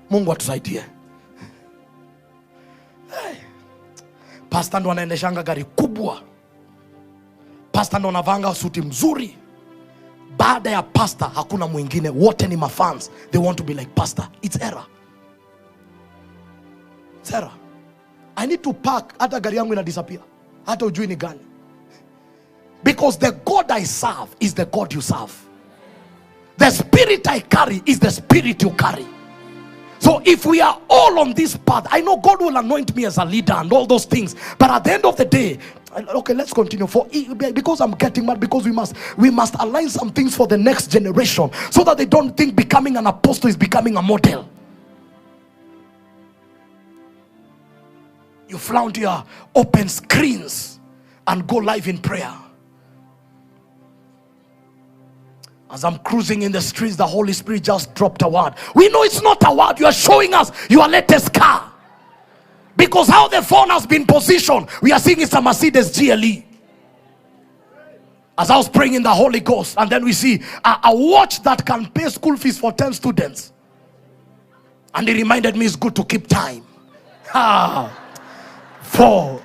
Mungu atusaidie. Pastor ndo anaendeshanga gari kubwa. Pastor ndo anavanga suti mzuri. Baada ya pastor hakuna mwingine, wote ni mafans. They want to be like pastor. It's error. It's error. I need to park, hata gari yangu ina disappear. Hata ujui ni gani. Because the God I serve is the God you serve. The spirit I carry is the spirit you carry. So if we are all on this path, I know God will anoint me as a leader and all those things. But at the end of the day, okay, let's continue. Because I'm getting mad, because we must align some things for the next generation, so that they don't think becoming an apostle is becoming a model. You flaunt your open screens and go live in prayer. As I'm cruising in the streets, the Holy Spirit just dropped a word. We know it's not a word. You are showing us your latest car. Because how the phone has been positioned, we are seeing it's a Mercedes GLE. As I was praying in the Holy Ghost, and then we see a watch that can pay school fees for 10 students. And it reminded me it's good to keep time. For